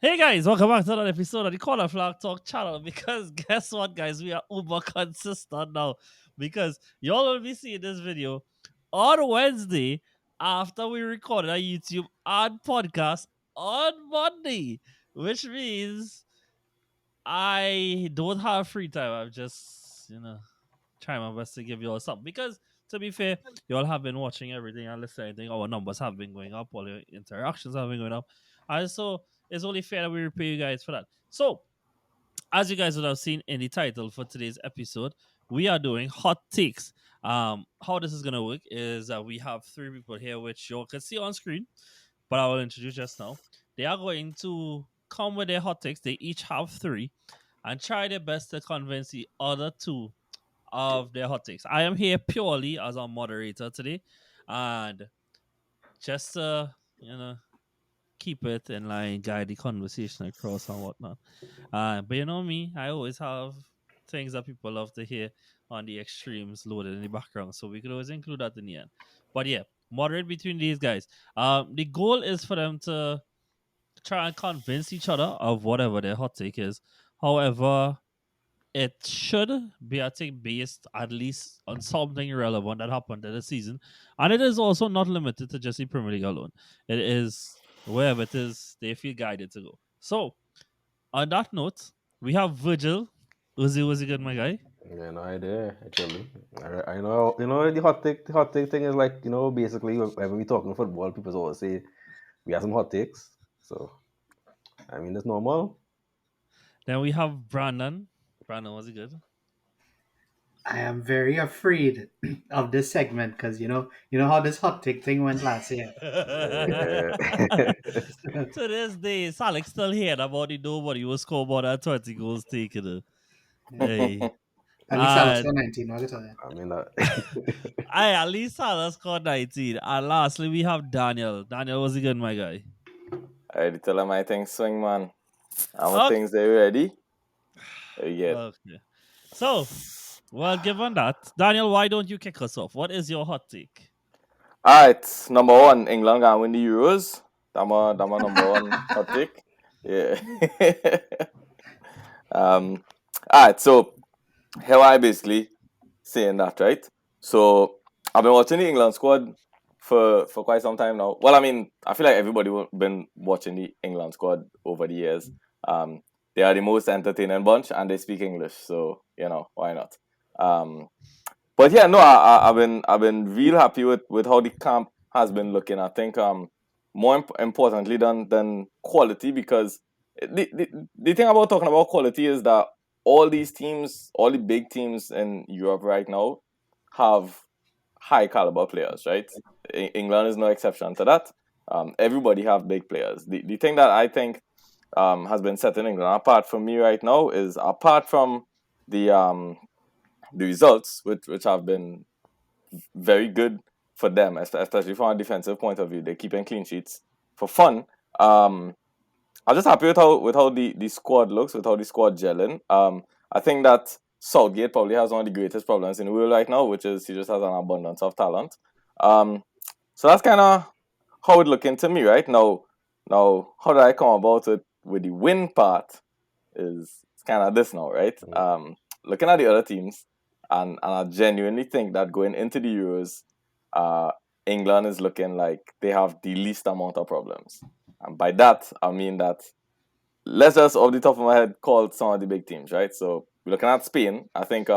Hey guys, welcome back to another episode of the Corner Flag Talk channel. Because guess what, guys, we are uber consistent now. Because y'all will be seeing this video on Wednesday after we recorded a YouTube and podcast on Monday, which means I don't have free time. I'm just trying my best to give you all something. Because to be fair, you all have been watching everything and listening. I think our numbers have been going up, all your interactions have been going up. And so it's only fair that we repay you guys for that. So, as you guys would have seen in the title for today's episode, we are doing hot takes. How this is gonna work is that we have three people here, which you all can see on screen, but I will introduce just now. They are going to come with their hot takes. They each have three, and try their best to convince the other two of their hot takes. I am here purely as a moderator today, and just keep it in line, guide the conversation across and whatnot. But you know me, I always have things that people love to hear on the extremes loaded in the background, so we could always include that in the end. But yeah, moderate between these guys. The goal is for them to try and convince each other of whatever their hot take is. However, it should be, I think, based at least on something relevant that happened in the season. And it is also not limited to just the Premier League alone. It is wherever it is, they feel guided to go. So, on that note, we have Virgil. Was he good, my guy? Yeah, no idea actually. I know, the hot take thing is like, basically when we talking football, people always say we have some hot takes. So I mean, it's normal. Then we have Brandon. Brandon, was he good? I am very afraid of this segment because you know how this hot take thing went last year. Yeah. To this day, is Alex still here about the nobody was score more than 20 goals taken. Hey. At least Alex And got 19. I'll tell you. I mean, I at least Salah scored 19. And lastly, we have Daniel. Daniel, was he good, my guy? I already tell him my things swing, man. I'm Okay. things they ready. Yeah. Okay. So, well, given that, Daniel, why don't you kick us off? What is your hot take? Alright, number one, England gonna win the Euros. That's my number one hot take. Yeah. Alright, so here I basically saying that, right? So I've been watching the England squad for quite some time now. Well, I mean, I feel like everybody been watching the England squad over the years. They are the most entertaining bunch, and they speak English, so why not? But yeah, no, I've been real happy with how the camp has been looking. I think more importantly than quality, because the thing about talking about quality is that all these teams, all the big teams in Europe right now, have high caliber players, right? England is no exception to that. Everybody have big players. The thing that I think has been setting England apart from me right now is, apart from the results, which have been very good for them, especially from a defensive point of view. They're keeping clean sheets for fun. I'm just happy with how the squad looks, with how the squad gelling. I think that Southgate probably has one of the greatest problems in the world right now, which is he just has an abundance of talent. Um, so that's kind of how it looking to me right now. Now, how did I come about it with the win part? Is it's kind of this now, right? Looking at the other teams, and I genuinely think that going into the Euros, England is looking like they have the least amount of problems. And by that, I mean that, let's just off the top of my head call some of the big teams, right? So we're looking at Spain. I think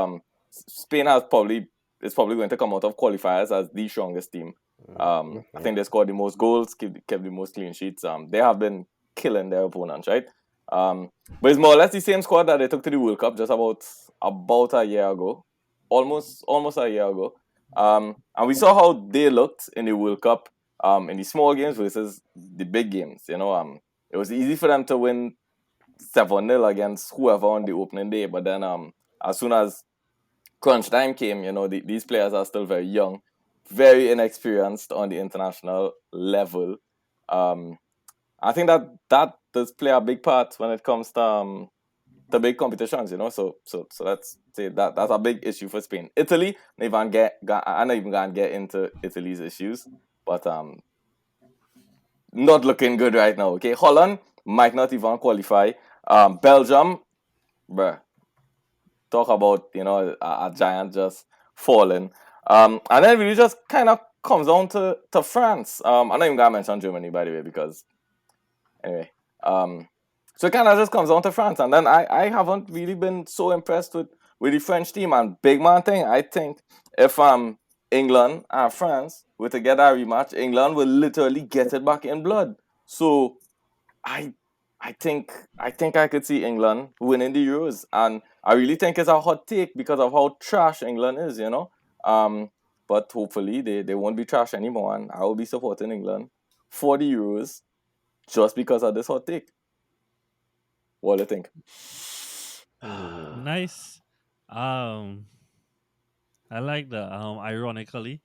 Spain is probably going to come out of qualifiers as the strongest team. I think they scored the most goals, kept the most clean sheets. They have been killing their opponents, right? But it's more or less the same squad that they took to the World Cup just about a year ago, almost a year ago. And we saw how they looked in the World Cup, in the small games versus the big games. It was easy for them to win 7-0 against whoever on the opening day, but then as soon as crunch time came, these players are still very young, very inexperienced on the international level. I think that does play a big part when it comes to the big competitions, So let's say that's a big issue for Spain. Italy, I'm not even gonna get into Italy's issues, but not looking good right now. Okay, Holland, might not even qualify. Belgium, bruh, talk about a giant just falling. And then really just kind of comes down to France. I'm not even gonna mention Germany by the way because anyway. So it kind of just comes down to France, and then I haven't really been so impressed with the French team. And big man thing, I think if England and France were to get a rematch, England will literally get it back in blood. So I I think I could see England winning the Euros, and I really think it's a hot take because of how trash England is, you know. But hopefully they won't be trash anymore, and I will be supporting England for the Euros just because of this hot take. What do you think? Nice. Um, I like that. Ironically,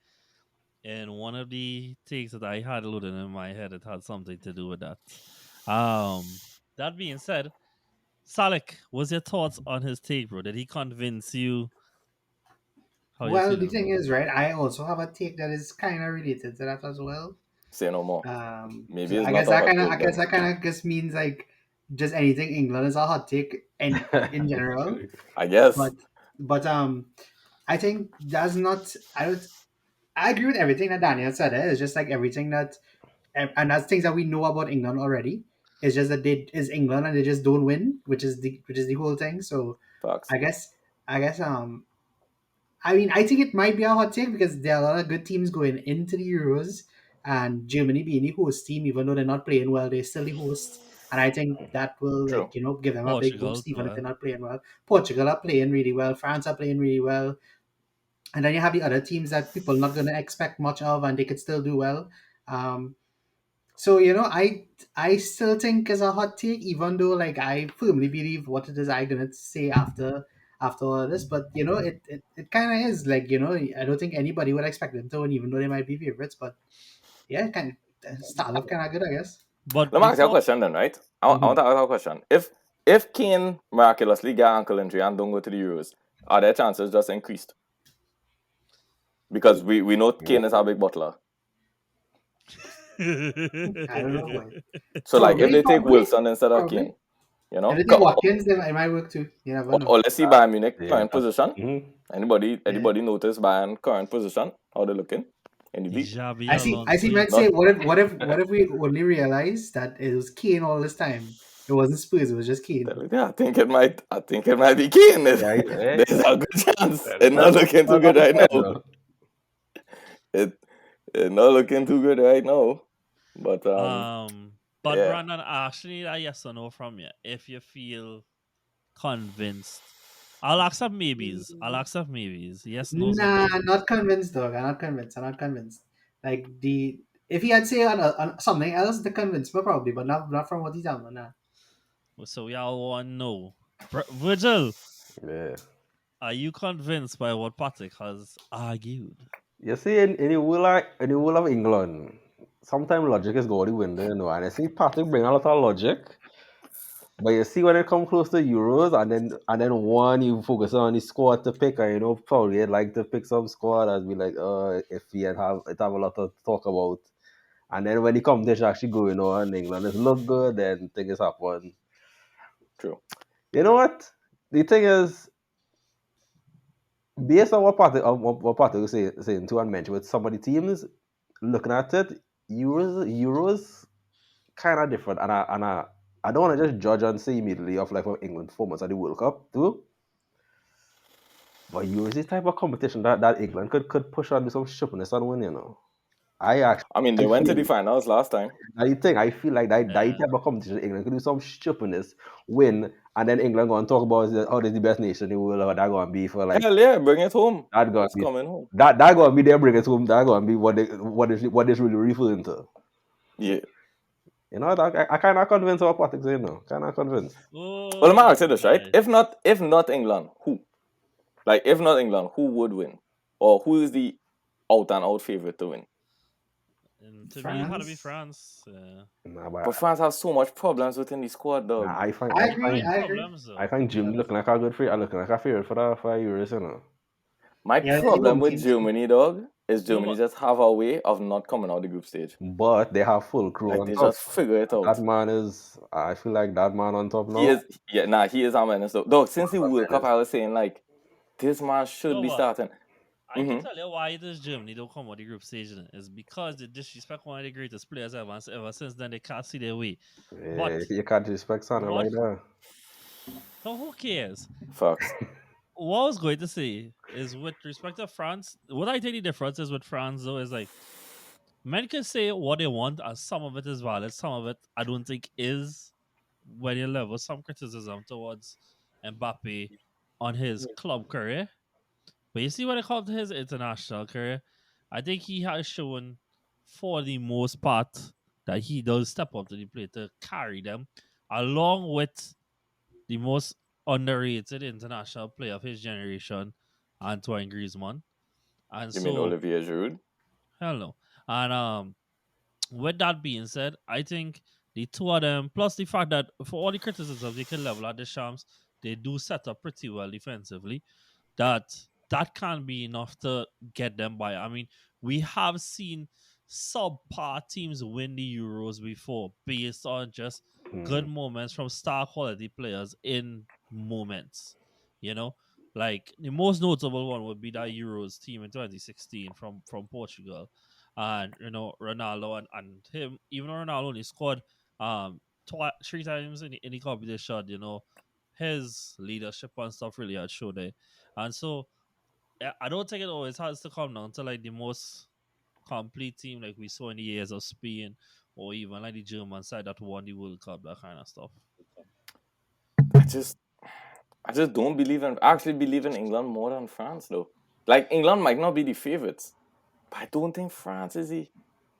and one of the takes that I had loaded in my head, it had something to do with that. That being said, Salik, what's your thoughts on his take, bro? Did he convince you? How you Well, the feeling thing about is, right, I also have a take that is kind of related to that as well. Say no more. Maybe So it's I not guess a that hot kind of, I take guess then. that kind of just means like just anything England is a hot take in general. I guess. But but I think that's not. I agree with everything that Daniel said. It's just like everything that, and that's things that we know about England already. It's just that they is England and they just don't win, which is the whole thing. So Facts. I guess I guess I mean, I think it might be a hot take because there are a lot of good teams going into the Euros, and Germany being the host team, even though they're not playing well, they're still the host. And I think that will, True. like, give them a big Portugal? boost, even if they're not playing well. Portugal are playing really well. France are playing really well. And then you have the other teams that people are not going to expect much of, and they could still do well. Um, so I still think it's a hot take, even though like I firmly believe what it is I'm gonna say after all of this. But it kind of is like I don't think anybody would expect them to, and even though they might be favorites, but yeah, kind of start off kind of good, I guess. But Let me ask you a before, question then, right? I want Mhm. to ask you a question. If Kane miraculously get ankle injury and don't go to the Euros, are their chances just increased? Because we know Kane is our big bottler. I don't know why. So like if Probably, they take probably, Wilson instead of probably. Kane, you know? If they take Watkins, then it might work too. You never know. Or let's see Bayern Munich Yeah. current position. Yeah. Anybody notice Bayern current position? How they looking in the league? Xabi I see. Alonso. Might Not say, what if we only realized that it was Kane all this time? It wasn't Spurs. It was just Kane. telling you, I think it might be Kane. Yeah, There's a good chance. It's not that's looking too not good right bad, now. though. It it's not looking too good right now. But But yeah. Brandon, I actually need a yes or no from you. If you feel convinced, I'll accept maybes. I'll accept maybes. Yes, no's, or Nah, no. not convinced, dog. I'm not convinced. I'm not convinced. Like the if he had say on something else, to convince me probably, but not from what he's done. Nah. So we all want to know. Virgil, Yeah. are you convinced by what Patrick has argued? You see, in the whole of England, sometimes logic is go out the window, And I see Patrick bring a lot of logic, but you see when it come close to Euros, and then one you focus on the squad to pick, and probably I'd like to pick some squad and be like, if he have a lot to talk about, and then when the competition actually going on, England is look good, then things happen. True. You know what? The thing is, based on what Patrick was saying to and mention with some of the teams, looking at it, Euros kind of different, and I don't want to just judge and say immediately of like what England performance at the World Cup too. But Euros is type of competition that England could push on with some sharpness and win. I I mean, they actually went to feel the finals last time. I feel like that Yeah. type of competition England could do some sharpness, win, and then England go and talk about oh, they're the best nation in the world, or that gonna be for like Hell yeah, bring it home. that gonna It's be coming home. that gonna be their bring it home. That gonna be what is really referring to. Yeah. I kind of convinced what Patrick saying now. Kind of convinced. Well, let me Oh, ask you this, right? nice. If not England, who? Like, if not England, who would win? Or who is the out and out favorite to win? And to me, it had to be France. France. Yeah. Nah, But but France has so much problems within the squad, dog. nah, I find I I agree. find Big I agree. problems, I though. find Germany looking like a good favorite. Looking like a favorite for Euros. My Yeah, the problem home with teams. Germany, dog, is No, Germany just have a way of not coming out the group stage. But they have full crew Like on they top. just figure it out. That man is, I feel like that man on top He now. is, yeah, nah, he is our menace. Though since the World Cup, I was saying like this man should no, be but starting. I can tell you why this Germany don't come out the group stage. Is because they disrespect one of the greatest players ever. And ever since then, they can't see their way. Yeah, But you can't respect Santa what? like that. No, who cares? Facts. What I was going to say is with respect to France, what I think the difference is with France though is like men can say what they want, and some of it is valid, some of it I don't think is. When you level some criticism towards Mbappe on his club career, but you see when it comes to his international career, I think he has shown for the most part that he does step up to the plate to carry them, along with the most underrated international player of his generation, Antoine Griezmann. And You mean so, Olivier Giroud? hell no. And with that being said, I think the two of them, plus the fact that for all the criticisms they can level at the Shams, they do set up pretty well defensively. That can be enough to get them by. I mean, we have seen subpar teams win the Euros before based on just good moments from star quality players in moments. You know, like the most notable one would be that Euros team in 2016 from Portugal, and Ronaldo and him. Even though Ronaldo only scored three times in the competition, his leadership and stuff really had showed there. And so I don't think it always has to come down to like the most complete team like we saw in the years of Spain or even like the German side that won the World Cup, that kind of stuff. I just I just don't believe in. I actually believe in England more than France, though. Like England might not be the favorites, but I don't think France is the.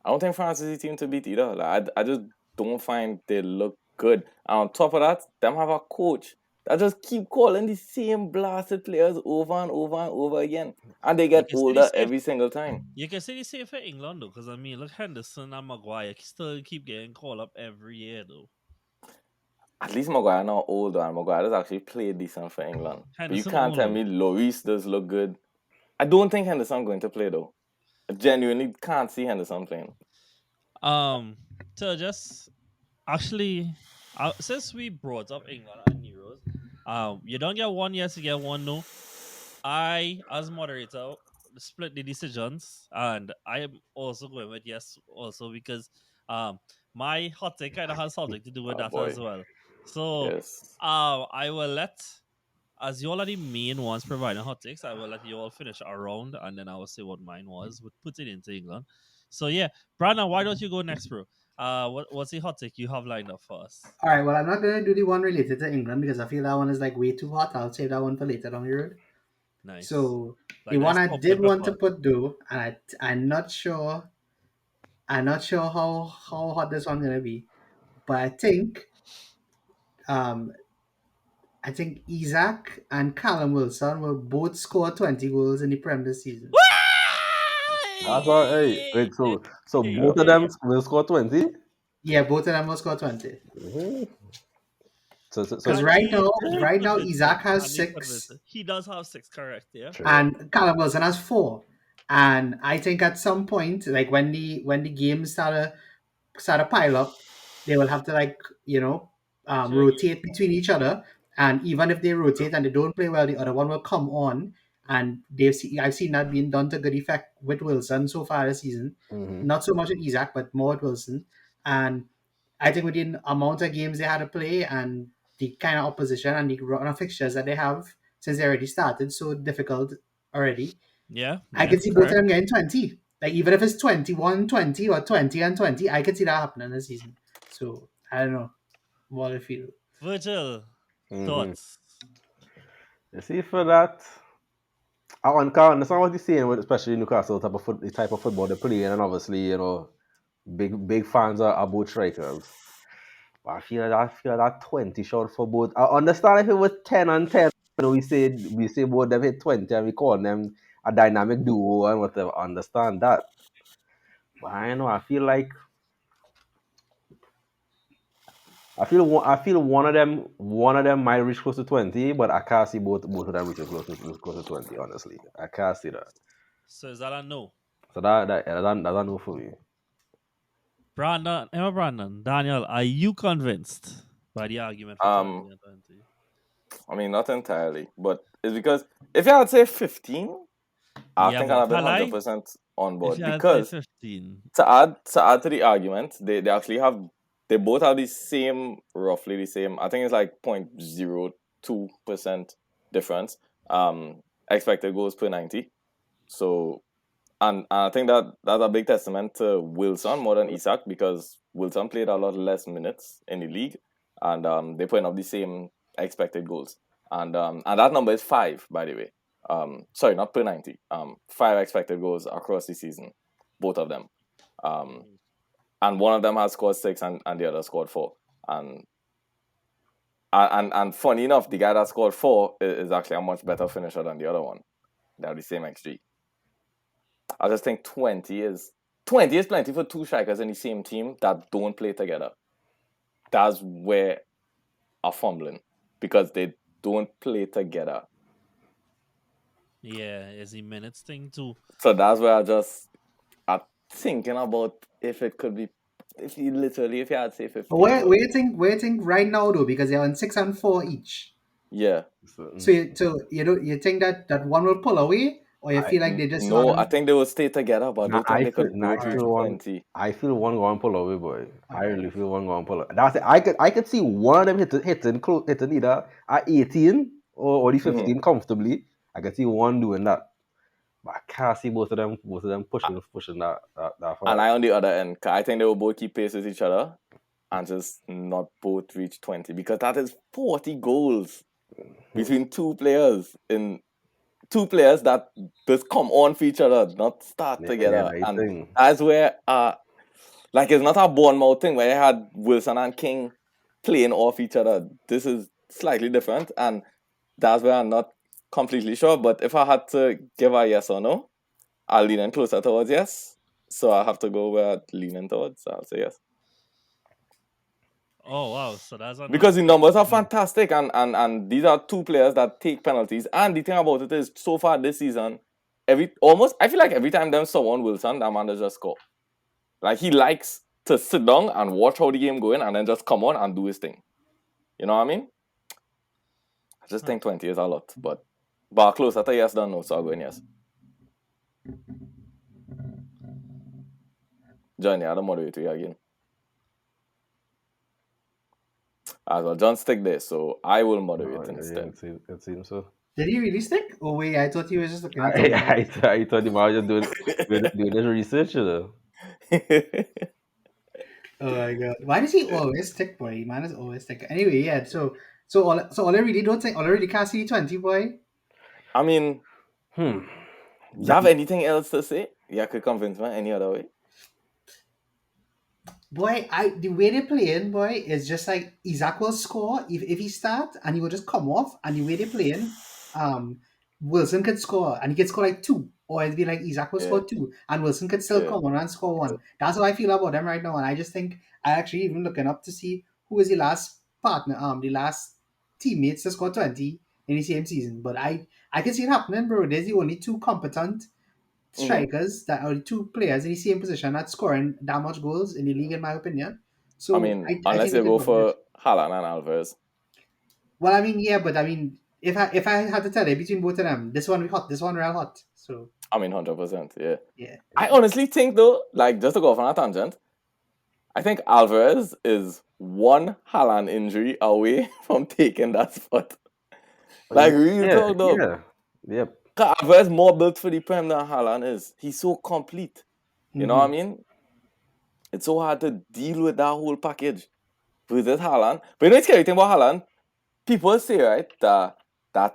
I don't think France is the team to beat either. Like I just don't find they look good. And on top of that, them have a coach that just keep calling the same blasted players over and over and over again, and they You get can say the older same. every single time. You can say the same for England though, because I mean, look, Henderson and Maguire still keep getting called up every year though. At least Maguire now older, and Maguire does actually play decent for England. But you Henderson can't tell older. me Lloris does look good. I don't think Henderson going to play though. I genuinely can't see Henderson playing. So just actually, since we brought up England and Euros, you don't get one yes, you get one no. I, as moderator, split the decisions, and I am also going with yes, also because my hot take kind of has something to do with Oh that boy, as well. So, yes. I will let, as you all are the main ones providing hot takes, I will let you all finish a round, and then I will say what mine was with putting into England. So yeah, Brandon, why don't you go next, bro? What's the hot take you have lined up for us? All right, well, I'm not gonna do the one related to England because I feel that one is like way too hot. I'll save that one for later down the road. Nice, So the like one nice I popcorn did want to pepper. put though, and I'm not sure, how hot this one's gonna be, but um, I think Isaac and Callum Wilson will both score 20 goals in the Prem this season. That's all. Hey, wait. So Yeah. both of them will score 20. Yeah, both of them will score 20. Mhm. So Because Can he can he right now, convince me? Isaac has Can he convince 6 me? He does have six, correct? Yeah. true. and Callum Wilson has 4. And I think at some point, like when the games start to pile up, they will have to Sure. rotate between each other. And even if they rotate and they don't play well, the other one will come on. And I've seen that being done to good effect with Wilson so far this season. Mm-hmm. Not so much with Isaac, but more with Wilson. And I think with the amount of games they had to play and the kind of opposition and the run of fixtures that they have since they already started so difficult already, Yeah. I Yeah. could see both of Correct. them getting 20. Like, even if it's 21-20 or 20 and 20, I could see that happening this season. So, I don't know what I feel. Virgil, Mm-hmm. thoughts? You see, for that, I understand what you're saying with especially Newcastle the type of football they play, and obviously, big fans are both strikers. But I feel that 20 short for both. I understand if it was 10 and 10, we say both them hit 20 and we call them a dynamic duo and whatever. I understand that. But I know I feel one of them might reach close to 20, but I can't see both of them reaching close to 20, honestly. I can't see that. So is that a no? So that's a no for me. Brandon, Daniel, are you convinced by the argument for 20 Um, and 20? I mean, not entirely, but it's because if you had say 15, I Yeah, think I'd but have been Halai, 100% on if board you had said because 15, to add to the argument, they actually have they both have the same roughly the same. I think it's like 0.02% difference. Expected goals per 90. So and I think that's a big testament to Wilson more than Isak because Wilson played a lot less minutes in the league and they putting up the same expected goals. And that number is 5, by the way. Sorry, not per 90. 5 expected goals across the season, both of them. Um, and one of them has scored 6 and the other scored 4. And funny enough, the guy that scored 4 is actually a much better finisher than the other one. They have the same XG. I just think 20 is plenty for two strikers in the same team that don't play together. That's where I'm fumbling because they don't play together. yeah, is the minutes thing too. So that's where I'm thinking about if it could be if you had say 15. Where you think right now though, because they're on 6 and 4 each. Yeah. So you think that one will pull away, or you feel like they just No, I want think they will stay together, but I don't think they could both reach 20. I feel one going pull away, boy. I Alright. really feel one going pull away. That's it. I could see one of them hitting either at 18 or the 15 comfortably. I could see one doing that. But I can't see both of them pushing that far. And I on the other end, 'cause I think they will both keep pace with each other and just not both reach 20 because that is 40 goals between two players that just come on for each other, not start together. Yeah, And that's where like it's not a Bournemouth thing where you had Wilson and King playing off each other. This is slightly different, and that's where I'm not completely sure. But if I had to give a yes or no, I'll lean in closer towards yes. So I have to go where I'm leaning towards. So I'll say yes. Oh wow, so that's a Because no. the numbers are fantastic and these are two players that take penalties. And the thing about it is so far this season, I feel like every time them someone Wilson, that man does just score. Like he likes to sit down and watch how the game going and then just come on and do his thing. You know what I mean? I just think 20 is a lot, but closer to yes than no, so I'll go in yes. Johnny, I don't moderate you again. As well, John stick there, so I will moderate instead. It seems so. Did he really stick? Oh wait, I thought he was just looking at something. I thought the man was doing this research, you know. Oh my god, why does he always stick, boy? Man is always stick. Anyway, yeah. So all I really don't think, all I really can't see 20, boy. I mean, you have anything else to say? You could convince me any other way. Boy, the way they're playing, boy, is just like Isaac will score if he start and he will just come off, and the way they're playing, Wilson could score and he could score like 2, or it'd be like Isaac will score 2 and Wilson could still come on and score 1. That's how I feel about them right now, and I just think I actually even looking up to see who is the last partner, the last teammates to score 20 in the same season. But I can see it happening, bro. There's the only two competent strikers that are two players in the same position not scoring that much goals in the league, in my opinion. So I mean, I unless think we you could go go for for it. Haaland and Alvarez. Well, I mean, yeah, but I mean, if I had to tell you between both of them, this one hot, this one real hot. So I mean, 100%, yeah. yeah. I honestly think though, like just to go off on a tangent, I think Alvarez is one Haaland injury away from taking that spot. Like real talk though. Yep. Alvarez more built for the Prem than Haaland is. He's so complete. You know what I mean? It's so hard to deal with that whole package with this Haaland. But you know the scary thing about Haaland? People say, right, that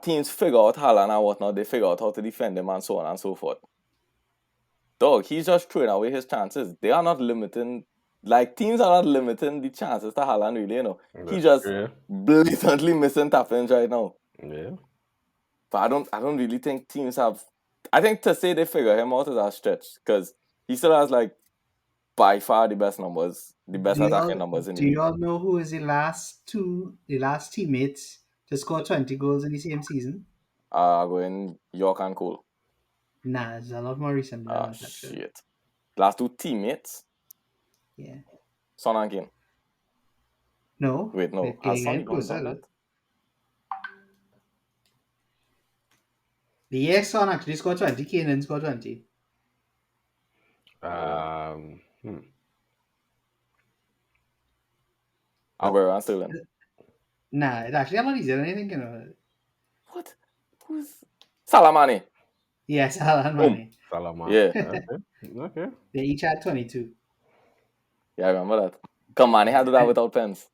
teams figure out Haaland and whatnot, they figure out how to defend him and so on and so forth. Dog, he's just throwing away his chances. They are not limiting, like teams are not limiting the chances to Haaland really, you know. He's just blatantly missing tap-ins right now. Yeah. But I don't really think teams have. I think to say they figure him out is a stretch because he still has like by far the best numbers, the best attacking numbers in the Do league. you all know who is the last teammates to score 20 goals in the same season? Going York and Cole. Nah, it's a lot more recent than Ah, that, actually. shit. Last two teammates, Yeah. Son and Kane. No, Wait, we're no. Has getting Son in even done that? closer. The year Son actually scored 20, Kane didn't score 20. Oh. Um, hmm. Aguero and Sterling. Nah, it's actually a lot easier than you think, you know. What? Who's Salamani? Yes, Alan Boom. Mane. Salama. Yeah. Okay. Okay. They each had 22. Yeah, I remember that. Come on, he had to do that And, without pens.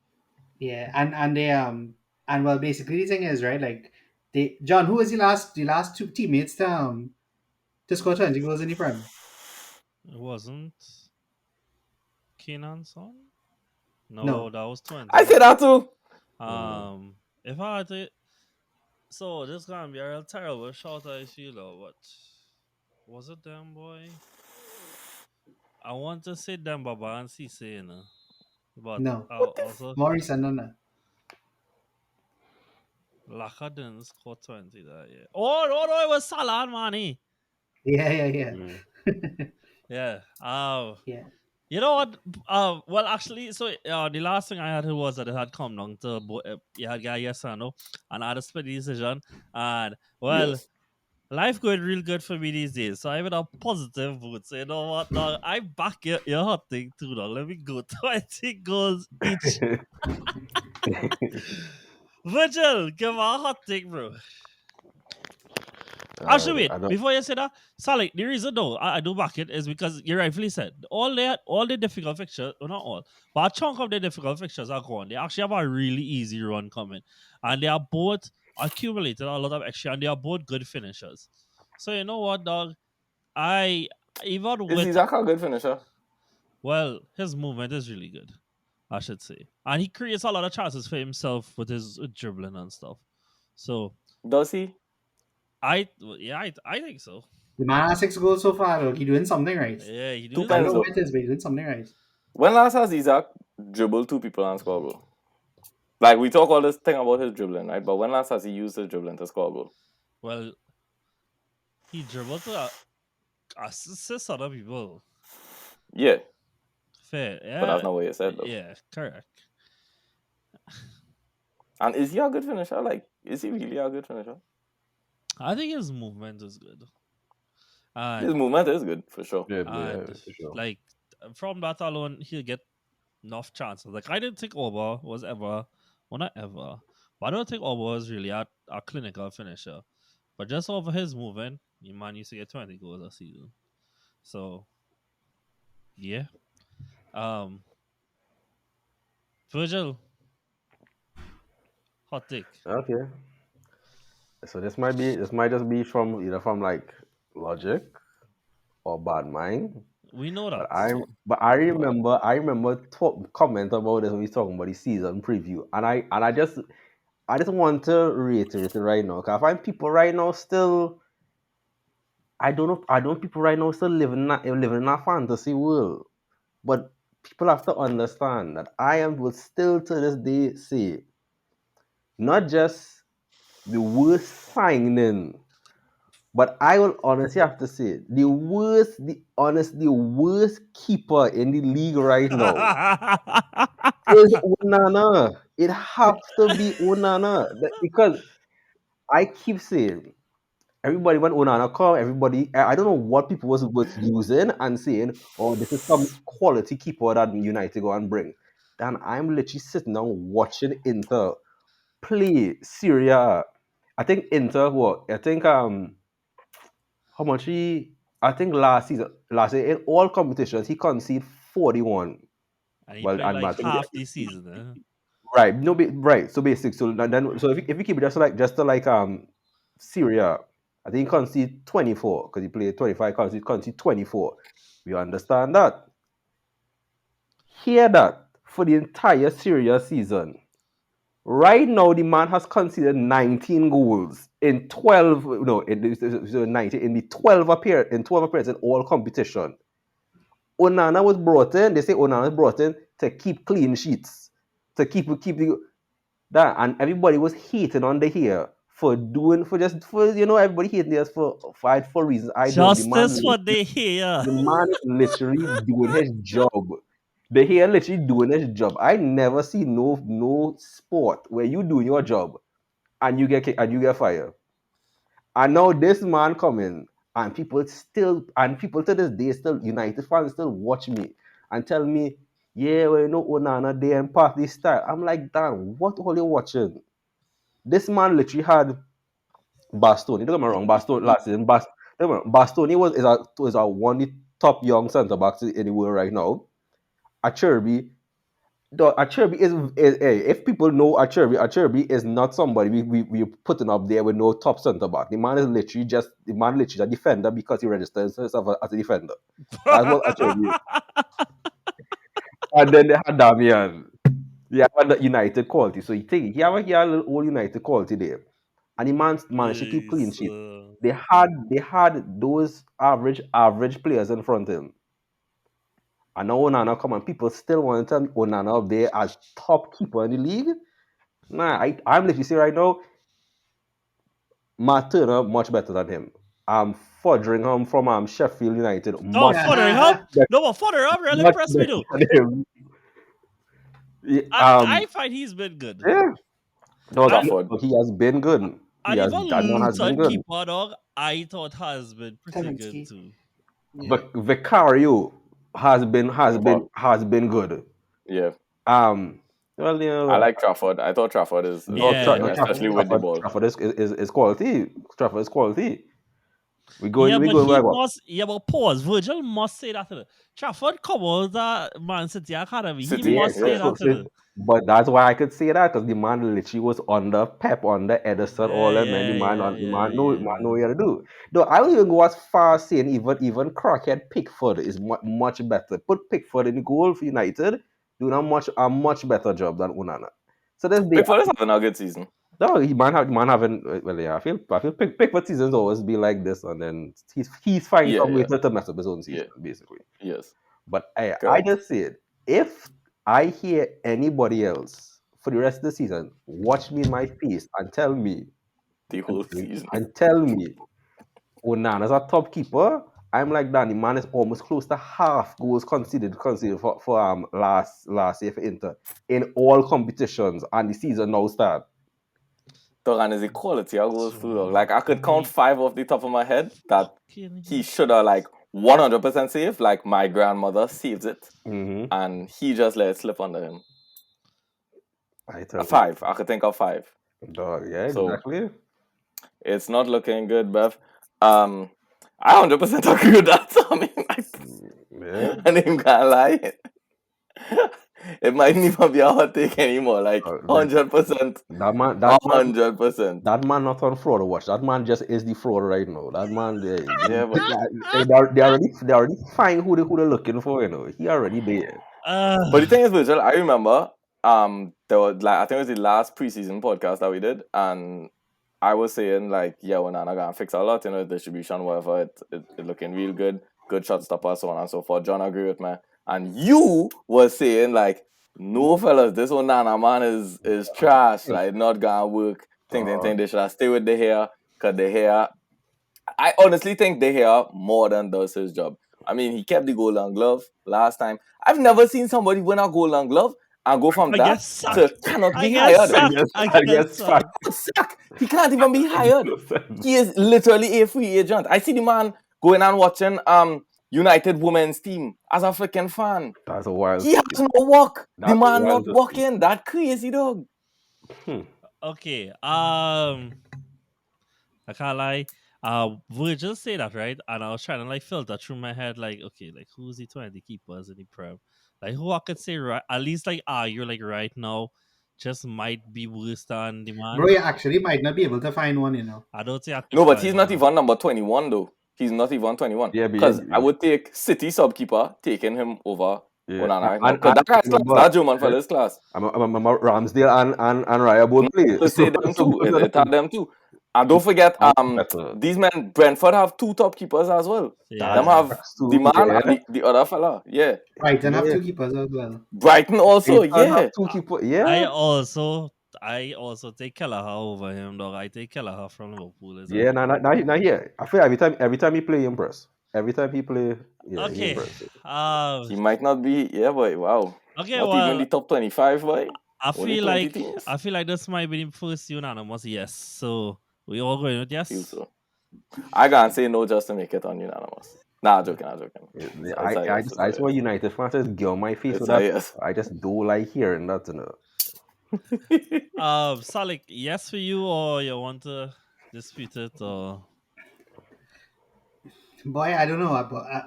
yeah, and they and well, basically the thing is, right, like they John, who was the last two teammates to score 20 goals in the Prem? It wasn't Keenan Son? No, No. that was 20. I said that too. If I had to, so this gonna be a real terrible shot, I feel, though, but was it them, boy? I want to say them, Baba and Cisse, you know, but No. I What the also Maurice and Nana. Laka didn't score 20 that year. Oh, no, it was Salah and Mane. Yeah, yeah, yeah. Mm. Yeah. Yeah. You know what? Well, actually, so the last thing I had was that it had come down to you had guy yes or no, and I had a split decision. And well, Yes. life going real good for me these days, so I'm in a positive mood. So you know what? Now I back your hot thing too. Now let me go 20 goals each. Virgil, give me a hot thing, bro. Actually, wait. I don't. Before you say that, Sally, the reason though I do back it is because you rightfully said all the difficult fixtures, well not all, but a chunk of the difficult fixtures are gone. They actually have a really easy run coming, and they are both accumulated a lot of extra, and they are both good finishers. So you know what, dog? I even Is with Isaac a good finisher? well, his movement is really good, I should say, and he creates a lot of chances for himself with his dribbling and stuff. So Does he? I think so. The man has 6 goals so far, though. He doing something right. Yeah, he Two doing I don't pens know something. what though. it is, but he's doing something right. When last has Isaac dribbled two people and scored a goal? Like we talk all this thing about his dribbling, right? But when last has he used his dribbling to score a goal? Well, he dribbled to assist other people. Yeah, Fair, but that's yeah, not what you said though. yeah, correct. And is he a good finisher? Like, is he really a good finisher? I think his movement is good, His and movement is good for sure. Yeah, and for sure. like from that alone, he'll get enough chances. Like I didn't think Oba was ever, well not ever, but I don't think Oba was really a clinical finisher. But just over his movement, your man used to get 20 goals a season. So yeah, um, Virgil, hot take. Okay. So this might just be from either from like logic or bad mind. We know that. But I remember comment about this when we was talking about the season preview, and I just want to reiterate it right now. Cause I find people right now still I don't people right now still living in a fantasy world. But people have to understand that I am will still to this day say not just the worst signing, but I will honestly have to say the worst keeper in the league right now is Onana. It has to be Onana. Because I keep saying everybody when Onana come, everybody I don't know what people was using and saying, oh, this is some quality keeper that United go and bring. Then I'm literally sitting down watching Inter play Syria. I think Inter what? I think how much he I think last season in all competitions he conceded 41. And he Well, played and like I think half the season. right, no, right. So basic. So then, so if you keep it just to like Syria, I think he conceded 24 because he played 25. Conceded 24. We understand that. Hear that for the entire Syria season. Right now, the man has conceded 19 goals in 12. No, so 19 in the 12 appearances in all competition. Onana was brought in. They say Onana was brought in to keep clean sheets, to keep the that, and everybody was hating on the here for everybody hating us for reasons I don't. Justice for the here. The man is literally doing his job. The hair literally doing his job. I never see no sport where you do your job and you get kicked and you get fired. And now this man coming and people to this day still United fans still watch me and tell me, yeah, well, Onana they and party style. I'm like, damn, what are you watching? This man literally had Bastoni. Don't get me wrong, Bastoni last season. Bastoni is one of the top young centre backs in the world right now. Acherby, Acherby if people know Acherby is not somebody we putting up there with no top centre back. The man is literally a defender because he registered himself as a defender. That's what Acherby is. And then they had Damian. Yeah, had the United quality. So he have a little old United quality there. And the man managed to keep clean sheet. They had those average players in front of him. And now Onana come and people still want to tell me Onana up there as top keeper in the league. Nah, I'm literally saying right now, Matt Turner much better than him. I'm fudging him from Sheffield United. No, Much further up really much impressed me better though. than him. Yeah, I find he's been good. yeah. No, Trafford. he has been good. And even That man has been Luton good. keeper dog, I thought has been pretty good Kaminsky. too. Yeah. Vicario has been good. Yeah. Well, I like Trafford. I thought Trafford is Yeah. especially with the ball. Trafford is quality. Trafford is quality. We Yeah, going but back he up. must. Yeah, but pause. Virgil must say that. To them. Trafford come out that Man City Academy. City, He must yeah. say that. To them. But that's why I could say that because the man literally was under Pep, under Edison, all them, and the man know what to do. Though I will even go as far as saying even crackhead Pickford is much better. Put Pickford in goal for United, doing a much better job than Onana. So there's the Pickford is having a good season. no, he man having well, yeah. I feel Pickford seasons always be like this, and then he's finding some way to mess up his own season, basically. Yes. But I Correct. just said, if I hear anybody else for the rest of the season, watch me in my face and tell me The whole season. Onana's a top keeper. I'm like Danny, man is almost close to half goals conceded for last year for Inter in all competitions, and the season now start. Dog, and his equality of goals too, dog. Like I could count 5 off the top of my head that he should have like 100% saved. Like my grandmother saves it, and he just let it slip under him. 5. I could think of 5. Dog, yeah, So, exactly. It's not looking good, Bev. I 100% agree with that. I mean, Yeah. I ain't gonna lie. It might not even be a hot take anymore. Like 100%. That man, 100%. that man not on fraud watch. That man just is the fraud right now. That man, Yeah, but they already find who they're looking for. He already there. But the thing is, Virgil, I remember there was like I think it was the last preseason podcast that we did, and I was saying like, yeah, Onana gonna fix a lot, distribution, whatever. It looking real good shot stopper, so on and so forth. John agree with me, and you was saying like, no fellas, this Onana man is trash, like not gonna work. Think they should stay with the hair, cause the hair. I honestly think De Gea more than does his job. I mean, he kept the Golden Glove last time. I've never seen somebody win a Golden Glove and go from that to cannot be hired. I guess Sack. He can't even be hired. He is literally a free agent. I see the man going and watching United women's team as a freaking fan. That's a wild. He has no work. That's The man a not wild working. That crazy dog. Okay. I can't lie. Virgil say that, right? And I was trying to like filter through my head, like, okay, like who's the 20 keepers in the Prem? Like who I could say right at least like you're like right now just might be worse than the man. Bro, you actually might not be able to find one, I don't think I could No, but find he's not one. even number 21 though. He's not even 21. Yeah, because I would take City subkeeper taking him over Onana. And that guy's class, that German fella's class. I'm Ramsdale and Raya both play. To say them too. It had them too. And don't forget, these men, Brentford have 2 top keepers as well. Yeah. Them have the man and the other fella. Brighton have 2 keepers as well. Brighton also, Have 2 keepers. Yeah. I also I also take Kelleher over him, dog. I take Kelleher from Liverpool. Is Yeah, now here. I feel every time he play, he impress. Every time he play, yeah, he okay. impress. He might not be, yeah, boy. Wow. Okay. Not even Well, the top 25, boy. I Only feel 20 like teams. this might be the first unanimous yes. So we all going with Feel yes. so. I can't say no just to make it unanimous. Nah, joking, I'm joking. Yeah, It's a yes. I just want United fans to get on my face It's with a that. yes. I just don't like hearing that. Salik, yes for you, or you want to dispute it, or Boy, I don't know.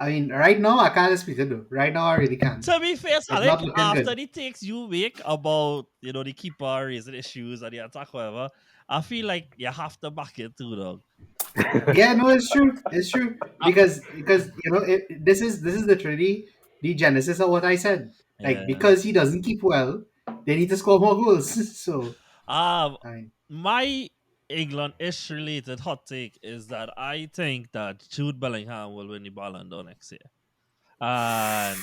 I mean, right now I can't speak it though. Right now I really can't. to be fair, It's Salik, not looking after good. the takes you make about the keeper raising issues and the attack, whatever, I feel like you have to back it too, dog. Yeah, no, it's true. It's true Uh, because this is literally the genesis of what I said. Like yeah. because he doesn't keep well, they need to score more goals. So Um, I mean, my England-ish related hot take is that I think that Jude Bellingham will win the Balon d'Or next year. And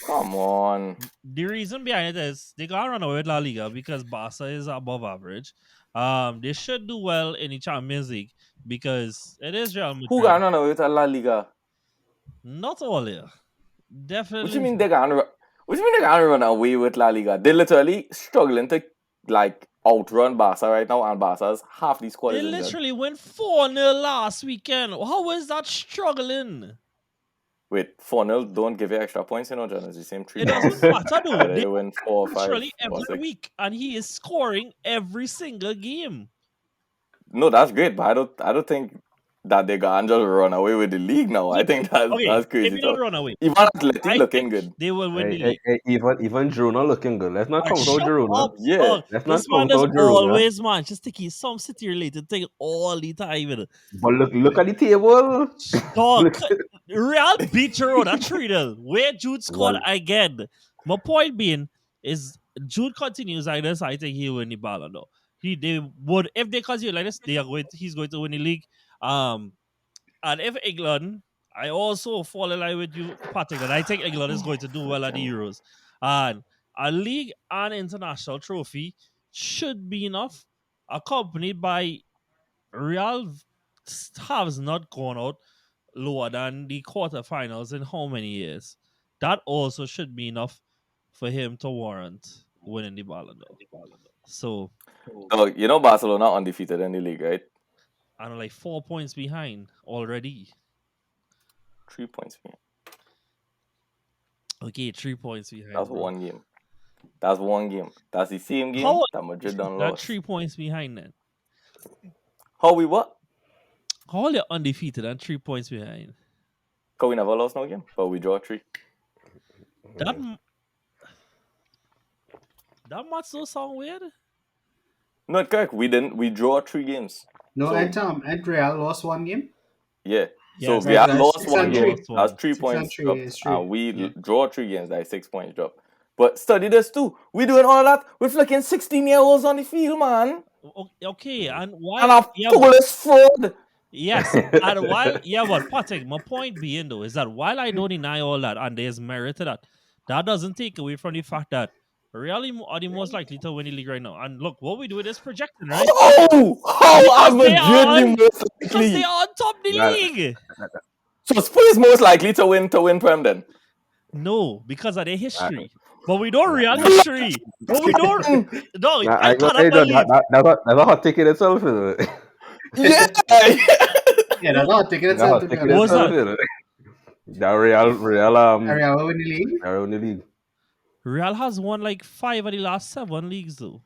Come on. the reason behind it is they got to run away with La Liga because Barca is above average. They should do well in the Champions League because it is Real Who Madrid. got run away with a La Liga? Not all here. What you Definitely. mean they got What you mean they can't run away with La Liga? They're literally struggling to like outrun Barca right now, and Barca's half the squad They is injured. literally went 4-0 last weekend. How is that struggling? Wait, 4-0, don't give you extra points, John. It's the same 3 It doesn't points. matter though. Whether They you win 4 or 5 literally or every 6. week, and he is scoring every single game. No, that's great, but I don't think that they can just run away with the league now. I think that's Okay, crazy maybe not talk. run away. Even Atleti I looking think good. they will win the league. Even Girona looking good. Let's not count out Shut Girona. up, Yeah. dog. Let's not This man count is out Girona. always Manchester City, some city related thing all the time. But look at the table. Dog, Look, Real beat Girona 3-0. Where Jude scored well, again. My point being is Jude continues like this. I think he will win the Ballon d'Or. They would if they continue like this, he's going to win the league. And if England, I also fall in line with you, Patrick, that I think England is going to do well at the Euros. And a league and international trophy should be enough, accompanied by Real has not gone out lower than the quarterfinals in how many years? That also should be enough for him to warrant winning the Ballon d'Or. So, So, Barcelona undefeated in the league, right? I'm like 4 points behind already. 3 points behind. Okay, 3 points behind. That's bro. one game. That's one game. That's the same game How that Madrid done that lost. 3 points behind then? How we what? How are they undefeated and 3 points behind? Because we never lost no game, but we draw 3. That much so sound weird. No, correct. We didn't. We draw 3 games. no, So, and Real lost one game. yeah. So Yes, we That's had that's lost six one and we game. three. lost That's one. 3 Six and points three dropped. is true. And we Yeah. draw 3 games. That's 6 points drop. But study this too. We doing all that with flicking 16-year-olds on the field, man. Okay, and And why? a foolish fraud. Yes, and while but Patrick, my point being though is that while I don't deny all that and there's merit to that, that doesn't take away from the fact that really are the most likely to win the league right now. And look, what we do with this projection, right? How are Because they Madrid are the most because they likely? are on top of the that, league. So Spurs most likely to win Prem then. No, because of their that, history. But we don't real that, history. But we don't. No, I I gonna cannot say that, believe. that's a hot ticket itself, isn't it? Yeah. Yeah, that's not taking That's a itself hot to be ticket What was honest. itself, that? isn't it? The Real Real will win the league. are in the league. Real has won like 5 of the last 7 leagues though.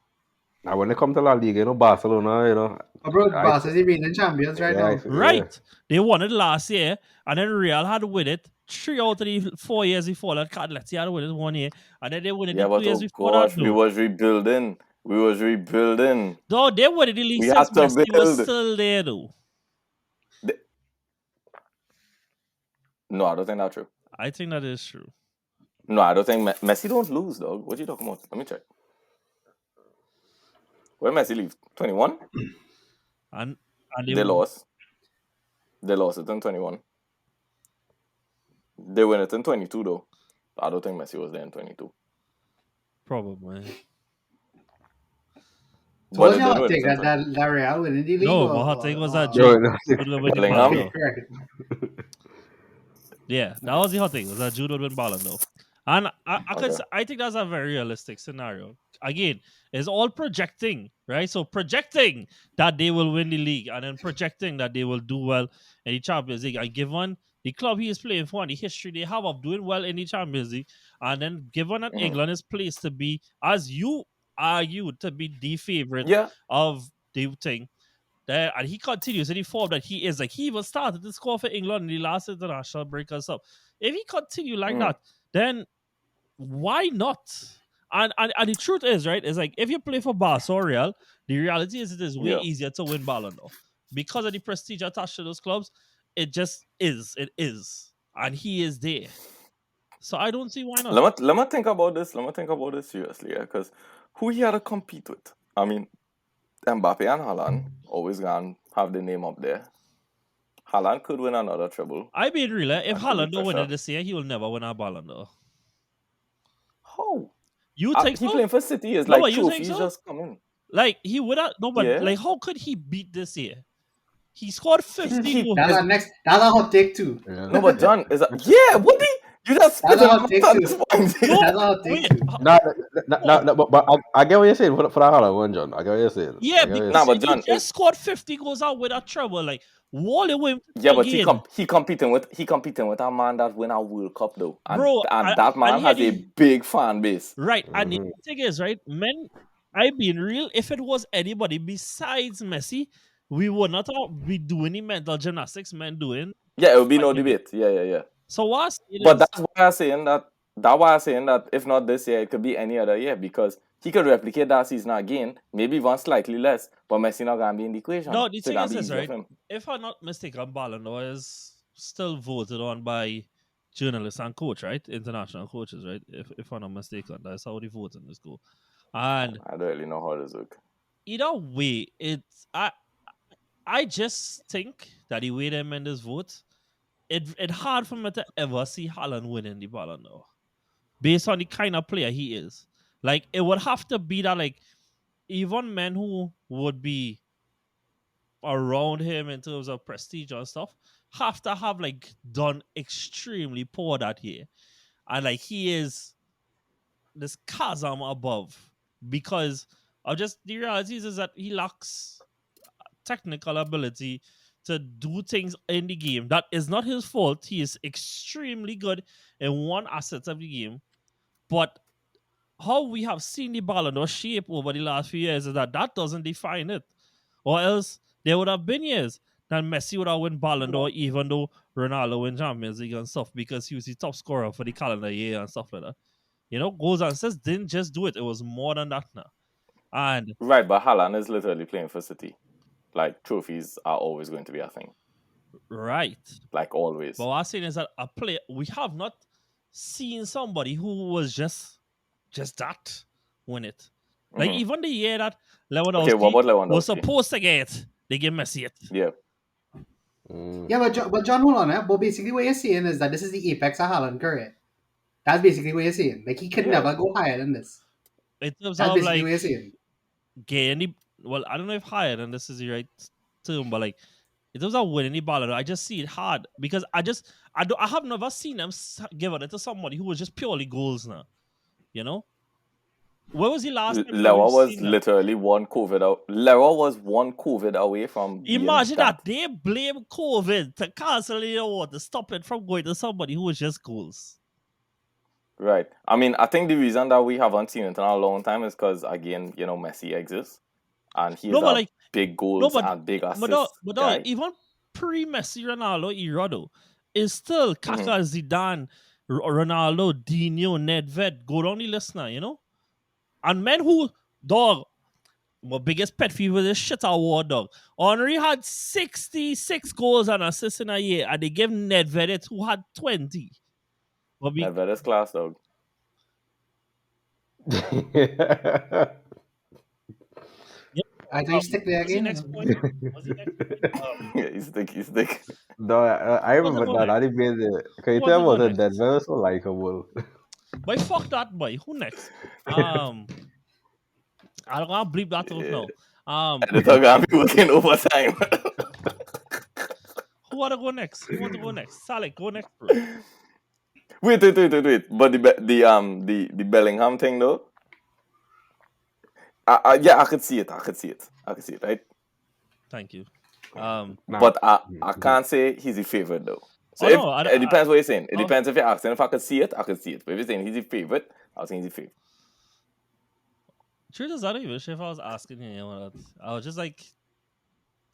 Now when they come to La Liga, Barcelona, Oh, bro, I, Barca's the reigning champions right yeah, now. Right. They won it last year, and then Real had win it 3 out of the 4 years before that. Let's had win it 1 year, and then they won it Yeah, the 2 but years oh before that gosh, we though. was rebuilding. We was rebuilding. Though they won it the league We since had to Messi was build. still there though. No, I don't think that's true. I think that is true. No, I don't think Messi don't lose, dog. What you talking about? Let me check. Where Messi leave? 21? And They lost. They lost it in 21. They win it in 22 though. I don't think Messi was there in 22. probably. So but what's it your didn't hot win take since then. that Real winning the league? No, my hot take was that No, Jude no. would win the Bellingham? Ballon Okay, d'Or. correct. Yeah, that was the hot thing. Was that Jude would win Ballon d'Or, and Okay. I think that's a very realistic scenario. Again, it's all projecting, right? So projecting that they will win the league, and then projecting that they will do well in the Champions League, and given the club he is playing for and the history they have of doing well in the Champions League, and then given that Mhm. England is placed to be, as you argued, to be the favorite Yeah. of the thing. There, and he continues in the form that he is. Like he even started to score for England in the last international break and stuff. If he continue like Mhm. that, then why not? And the truth is, right, is like if you play for Barca or Real, the reality is it is way Yeah. easier to win Ballon d'Or. Because of the prestige attached to those clubs, it just is. It is. And he is there. So I don't see why not. Let me think about this. Let me think about this seriously, yeah. Because who he had to compete with? I mean, Mbappe and Haaland always gonna have the name up there. Haaland could win another treble. I mean, really, if That could be Haaland don't win pressure. it this year, he will never win a Ballon d'Or. How? You think He so? playing for City is No, like but you think trophies so? just coming. Like he would have no, but Yeah. like how could he beat this year? He scored 50 He goals. That's is our next. That's a hot take too. Yeah. no, but John is yeah. What the? You just spit That's a in my hot take mouth at too. this point. No, That's a hot take wait, too. No, what? no, but I get what you're saying for that Haaland one, John. I get what you're saying. Yeah, I get what you're because Nah, saying. but he John is just scored 50 goals out without trouble. Like Wally Wim yeah, but again, he competing with a man that win a World Cup though, bro. and that And man he had has a the big fan base. right. And the Mhm. thing is, right, men, I being real, if it was anybody besides Messi, we would not be doing the mental gymnastics men doing. Yeah, it will be no Like him. debate. Yeah. So what's it But is that's why I'm saying that. That's why I'm saying that if not this year, it could be any other year because he could replicate that season again, maybe one slightly less, but Messi not gonna be in the equation, no, the so it thing gonna is be this, easier right? for him. If I'm not mistaken, Balon d'Or is still voted on by journalists and coach, right? International coaches, right? If I'm not mistaken, that's how they vote in this school. And I don't really know how this work. either way, it's I just think that the way they made this vote, it hard for me to ever see Haaland winning the Ballon d'Or based on the kind of player he is. Like it would have to be that like even men who would be around him in terms of prestige and stuff have to have like done extremely poor that year. And like he is this chasm above because of just the reality is that he lacks technical ability to do things in the game. That is not his fault. He is extremely good in one asset of the game. But how we have seen the Ballon d'Or shape over the last few years is that doesn't define it. Or else there would have been years that Messi would have won Ballon d'Or even though Ronaldo won Champions League and stuff because he was the top scorer for the calendar year and stuff like that. You know, goals and assists didn't just do it. It was more than that now. And Right, but Haaland is literally playing for City. Like trophies are always going to be a thing, right. like always. But what I'm saying is that a player we have not seen somebody who was just that win it. Like Mhm. even the year that Okay, what Lewandowski about was Lewandowski? supposed to get it, they gave Messi it. Yeah, Mm. Yeah, but John, hold on. But basically, what you're saying is that this is the apex of Haaland career. That's basically what you're saying. Like he could yeah. never go higher than this. In terms That's of basically what like you're saying. getting the well, I don't know if higher than this is the right term, but like in terms of winning the ball, I just see it hard because I have never seen them give it to somebody who was just purely goals now. You know, where was the last time that we've Lewa was seen that? literally one COVID out. Lewa was one COVID away from being Imagine that. that they blame COVID to cancel the award to stop it from going to somebody who was just goals. Right. I mean, I think the reason that we haven't seen it in a long time is because again, Messi exists, and he No, is but a like big no, goals and big assists but guy. even pre Messi Ronaldo era though, is still Mhm. Kaká, Zidane, Ronaldo, Dino, Nedved, go down the list now, you know? And men who dog my biggest pet peeve with this shit award dog. Henry had 66 goals and assists in a year, and they gave Nedved it who had 20. But Nedved is class, dog. yeah, I think you stick there what's the again. next point? What's the next point? Yeah, he's thick. He's thick. No, I Who wants to remember go that. next? I didn't mean it. Can Who you wants to tell go about that? next? That very so likable. Boy, fuck that boy. Who next? Um I don't want to bleep that out now. Editor gonna be working overtime. Who want to go next? Who want to go next? Salek, go next, bro. Wait. But the Bellingham thing though, yeah, I could see it. Right? Thank you. Nah. But I can't say he's the favorite though. So Oh, if no, it depends what you're saying. It oh. depends if you're asking if I could see it, I could see it. But if you're saying he's the favorite, I'll say he's the favorite. Truth is, I don't even sure if I was asking him or not. I was just like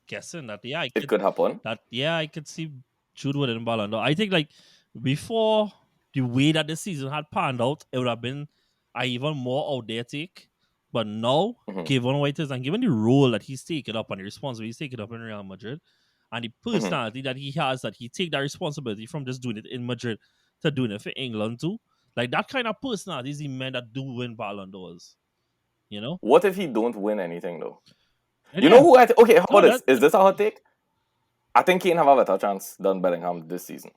guessing that It could happen. I could see Jude winning Balon d'Or. I think like before the way that the season had panned out, it would have been a even more out there take. But now, Mhm. given what it is and given the role that he's taken up and the responsibility he's taken up in Real Madrid and the personality that he has, that he take that responsibility from just doing it in Madrid to doing it for England too. Like that kind of personality is the men that do win Balon d'Ors. You know? What if he don't win anything though? And You yeah, know who okay, how no, about this? Is this a hot take? I think Kane have a better chance than Bellingham this season.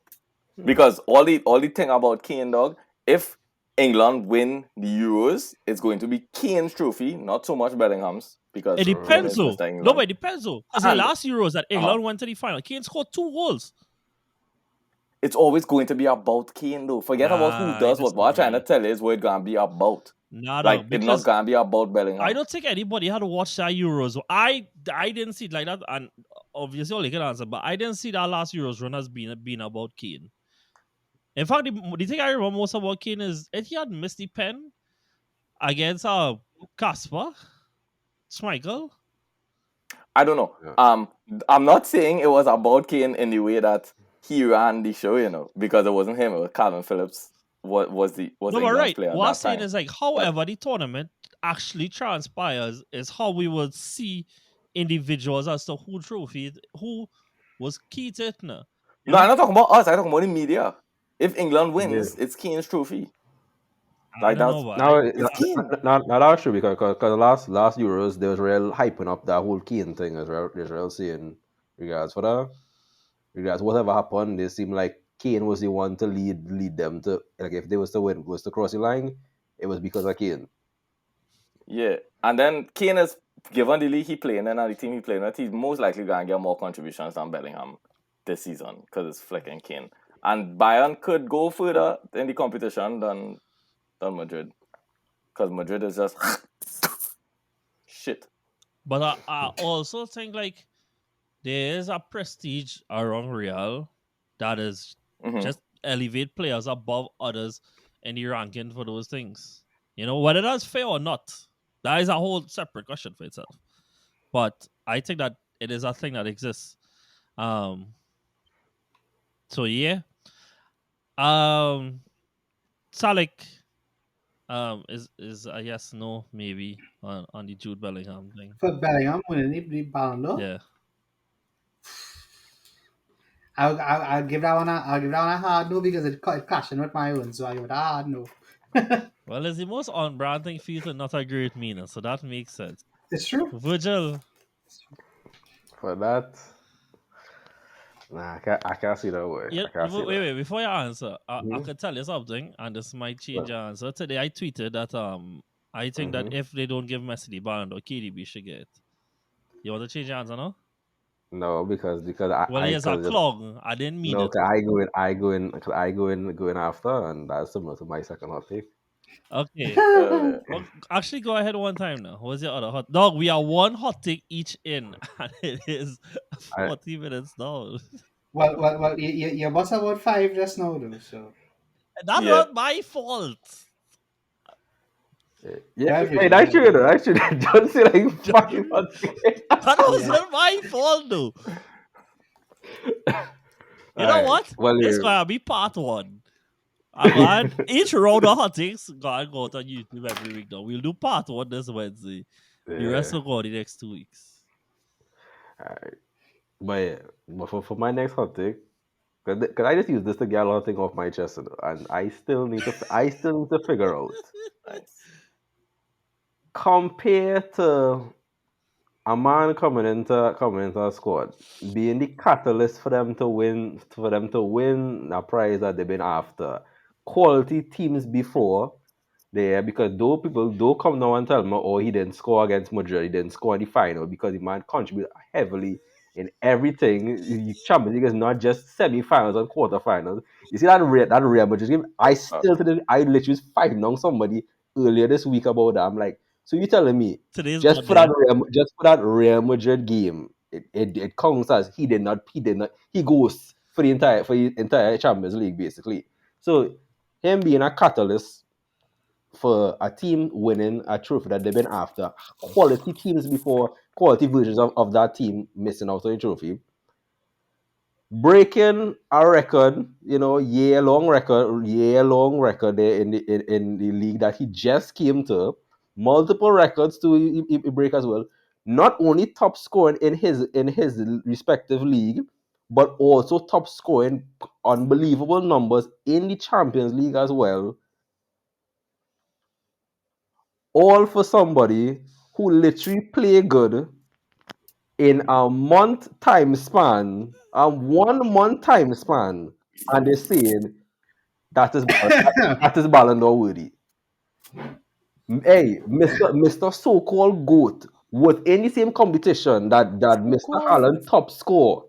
Because all the thing about Kane, dog, if England win the Euros, it's going to be Kane's trophy, not so much Bellingham's. Because it Kane depends is though. Mr. England. No, but it depends though. Because the And- last Euros that England went to the final, Kane scored 2 goals. It's always going to be about Kane though. Forget about who Nah, does I what. What I'm trying to disagree. tell you is what it's gonna be about. Nah, Like dog, it's not because gonna be about Bellingham. I don't think anybody had to watch that Euros. I didn't see it like that, and obviously only can answer, but I didn't see that last Euros run as being about Kane. In fact, the thing I remember most about Kane is if he had missed the pen against Casper Schmeichel. I don't know. Yeah. I'm not saying it was about Kane in the way that he ran the show, you know, because it wasn't him. It was Calvin Phillips. Was the No, but England's right. player at What I'm that saying time. is like, however, the tournament actually transpires is how we would see individuals as to who trophied, who was key to it now. No, I'm not talking about us. I'm talking about the media. If England wins, Yeah. it's Kane's trophy. I Like don't that's know, but Now, it's Kane. now that's true because last Euros there was real hyping up that whole Kane thing as well. There's real saying regards for that. Regards whatever happened, they seemed like Kane was the one to lead them to, like, if they was to win, was to cross the line, it was because of Kane. Yeah. And then Kane is given the league he playing and the team he playing with, he's most likely gonna get more contributions than Bellingham this season because it's Flick and Kane. And Bayern could go further in the competition than Madrid. Because Madrid is just shit. But I also think like there is a prestige around Real that is just elevate players above others in the ranking for those things. You know, whether that's fair or not, that is a whole separate question for itself. But I think that it is a thing that exists. So yeah. Salek is a yes, no, maybe on the Jude Bellingham thing. For Bellingham winning the Ballon d'Or, Yeah. I'll give that one a hard no because it clashing with my own, so I give it a hard no. Well, it's the most on brand thing for you to not agree with me now, so that makes sense. It's true. Virgil. For that, nah, I can't see that way. Yeah, I can't see wait, before you answer, I Mhm. could tell you something, and this might change your answer. Today I tweeted that I think that Mhm. if they don't give Messi the Ballon d'Or, KDB should get it. You want to change your answer now? No, because Well, he is a clog. I didn't mean no, it. 'cause I go in after, and that's similar to my second hot take. Okay. Well, actually, go ahead one time now. What's your other hot dog? We are one hot take each in, and it is 40 minutes now. Well, you must have about 5 just now, though. So That's Yeah. not my fault. Yeah, Virgil, hey, that's true. yeah. That's true. Don't say like fucking hot take. That was Yeah. not my fault, though. You know Alright, what? well, This yeah. gonna be part 1. I'm glad each round of hot takes gonna go out on YouTube every week now. We'll do part 1 this Wednesday. The rest will go the next 2 weeks. Alright. But yeah, but for my next hot take, cause I just use this to get a lot of things off my chest, you know, and I still need to figure out compared to a man coming into a squad, being the catalyst for them to win a prize that they've been after. Quality teams before, there because though come now and tell me, oh, he didn't score against Madrid, he didn't score in the final because the man contributed heavily in everything. The Champions League is not just semi-finals and quarter-finals. You see that Real Madrid game? I literally was fighting on somebody earlier this week about that. I'm like, so you telling me Today's just got for there. that Real Madrid game, it counts as he goes for the entire Champions League basically. So him being a catalyst for a team winning a trophy that they've been after, quality teams before, quality versions of that team missing out on the trophy, breaking a record, year long record there in the league that he just came to, multiple records to break as well. Not only top scoring in his respective league, but also top scoring unbelievable numbers in the Champions League as well. All for somebody who literally play good in a month time span, a 1 month time span, and they're saying that is that is Balon d'Or worthy. Hey, Mr. So-called GOAT was in the same competition that Mr. So-called. Haaland top score.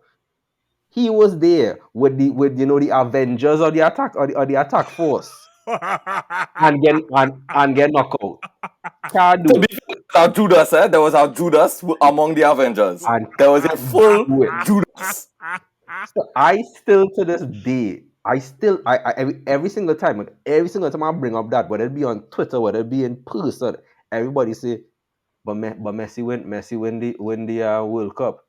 He was there with the Avengers or the attack force and get knocked out. Can't To do be it fair, our Judas, there was our Judas among the Avengers. and There was a can't full do it. Judas. So I still to this day, every single time, like, every single time I bring up that, whether it be on Twitter, whether it be in person, everybody say, but Messi win the World Cup.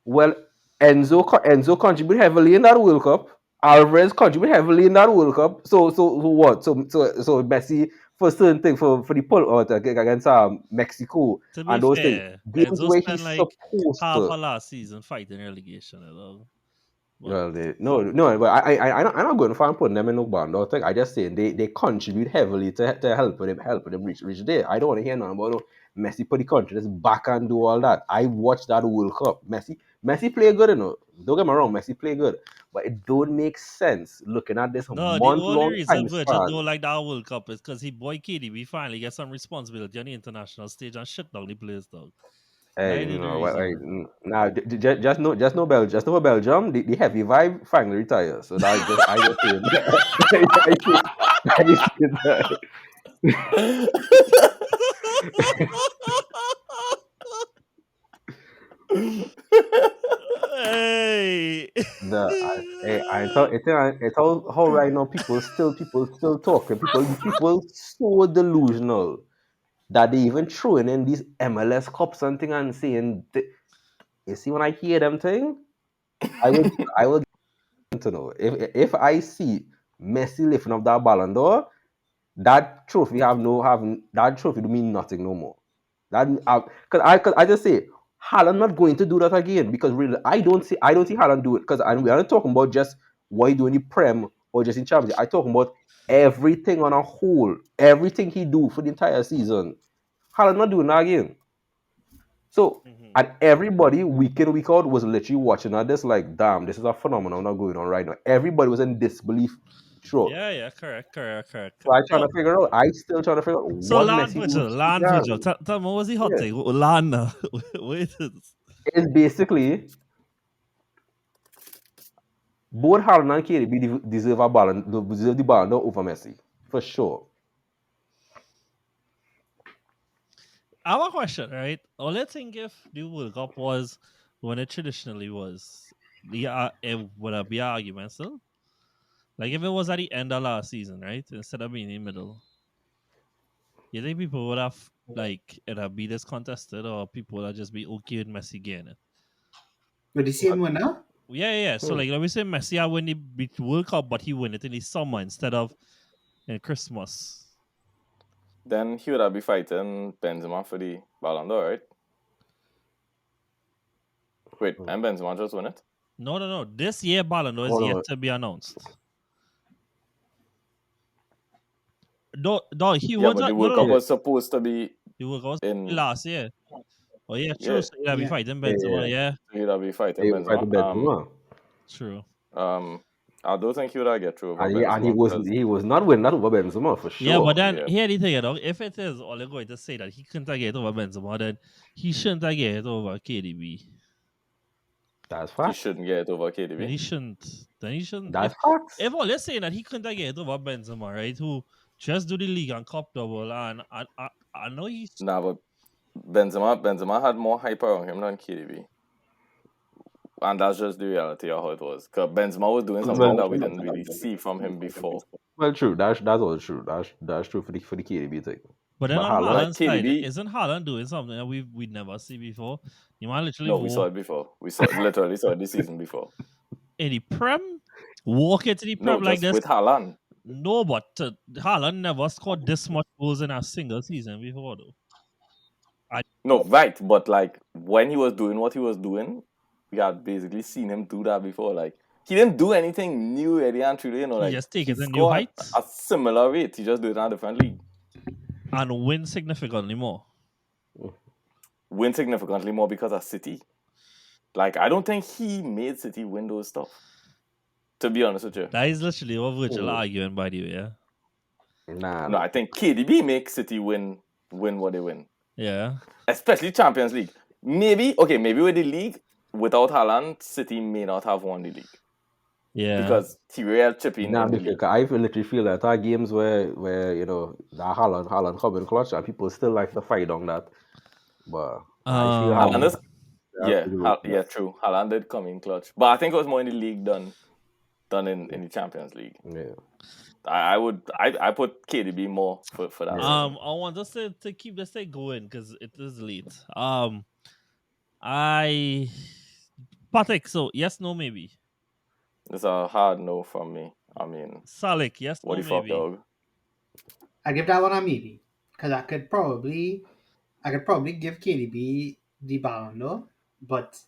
Well, Enzo contributed heavily in that World Cup. Alvarez contributed heavily in that World Cup. So what? So Messi for certain thing for the pull out against Mexico To be and those things, fair, games Enzo where spent he's like supposed half to. of last season fighting relegation, you know. But Well, no, but I'm not going to find putting them in no band or thing. I just saying they contribute heavily to help them reach there. I don't want to hear nothing about no Messi put the country just back and do all that. I watched that World Cup. Messi play good, Don't get me wrong, Messi play good, but it don't make sense looking at this no, the month only long reason time Virgil span. don't like that World Cup is because he boy KDB finally get some responsibility on the international stage and shut down the players, dog. Hey, That is the no, reason. now just no Belgium. The heavy vibe finally retires. So that just I just saying. I saying that. Hey. The I thought it's all how right now people still talking. People so delusional that they even throwing in these MLS cups and thing and saying, you see when I hear them thing, I will get to know if I see Messi lifting up that Ballon d'Or, that trophy that trophy do mean nothing no more. That cause I just say Haaland not going to do that again because really I don't see Haaland do it because we are not talking about just what he do in the Prem or just in Champions League. I talking about everything on a whole, everything he do for the entire season. Haaland not doing that again. So Mhm. and everybody week in week out was literally watching at this like damn, this is a phenomenon not going on right now. Everybody was in disbelief throughout. Yeah, correct. So I still trying to figure out So what Land Messi do Vigil, to keep Land Vigil. going. Tell me, what was the hot Yeah. take? Land now. Wait. It's basically both Haaland and KDB deserve the Ballon d'Or over Messi. For sure. I have a question, right? Well, let's think if the World Cup was when it traditionally was. It would be an argument still. Like if it was at the end of last season, right? Instead of being in the middle. You think people would have like it have be this contested or people would have just be okay with Messi getting it? With the same winner? Yeah. So Hmm. like let me say Messi I win the World Cup, but he win it in the summer instead of in Christmas. Then he would have be fighting Benzema for the Ballon d'Or, right? Wait, and Benzema just won it? No. This year Ballon d'Or is Hold yet on. to be announced. No, he Yeah, was but the World Cup Yeah. no. was supposed to be He was in last year. Oh yeah, true. yeah, So he'll be Yeah. fighting Yeah. Benzema. Yeah, so he'd have be fighting They will fight Benzema. to Benzema. true. Um I don't think he would have get through over And he Benzema was because he was not winning that over Benzema for Yeah, but sure. then yeah, here the thing, if it is all you're going to say that he couldn't have get over Benzema, then he shouldn't have get over KDB. That's he facts. shouldn't get over Then KDB. he shouldn't. Then he shouldn't. That's facts. If all you're saying that he couldn't have get over Benzema, right? Who just do the league and cup double, and I know he's Nah, but Benzema had more hype around him than KDB. And that's just the reality of how it was. Because Benzema was doing something Well, that we didn't really see from him before. well, true. That's all true. That's true for the KDB thing. But then But on Haaland, Like Haaland's side, KDB, isn't Haaland doing something that we'd never see before? You might literally no, we saw walk it before. Literally saw it this season before. in the Prem, walk into the No, Prem like just this. with Haaland. No, but Haaland never scored this much goals in a single season before, though. I, No, right. But like when he was doing what he was doing, we had basically seen him do that before. Like he didn't do anything new, Eddie and truly, he like just take he it to new scored at heights a similar rate. He just do it in a different league. and win significantly more. Win significantly more because of City. Like I don't think he made City win those stuff. To be honest with you. That is literally what Virgil arguing, by the way. Yeah. nah. No, I think KDB makes City win what they win. Yeah. Especially Champions League. Maybe with the league, without Haaland, City may not have won the league. Yeah. Because he real chipping Nah, in the because league. I literally feel that there are games where you know that Haaland come in clutch and people still like to fight on that. But I feel Haaland Haaland. is, yeah, true. Haaland did come in clutch. But I think it was more in the league than in the Champions League. Yeah. I put KDB more for that. Yeah. I want us to keep this thing going because it is late. Patrick, so yes, no, maybe. It's a hard no from me. I mean, Salik, yes, what no, the fuck, maybe. dog? I give that one a maybe because I could probably give KDB the Balon d'Or, but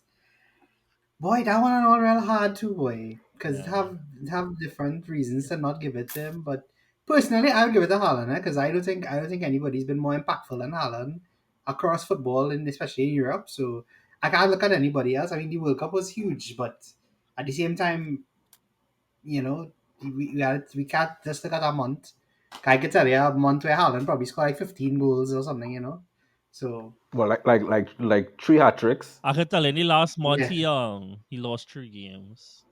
boy, that one all real hard too, boy, because Yeah. it have different reasons to not give it to him. But personally, I would give it to Haaland because I don't think anybody's been more impactful than Haaland across football and especially in Europe. So I can't look at anybody else. I mean, the World Cup was huge, but at the same time, you know, we can't just look at a month. I could tell you a month where Haaland probably scored like 15 goals or something, you know. So Well, like 3 hat-tricks. I could tell any last month yeah, he lost 3 games.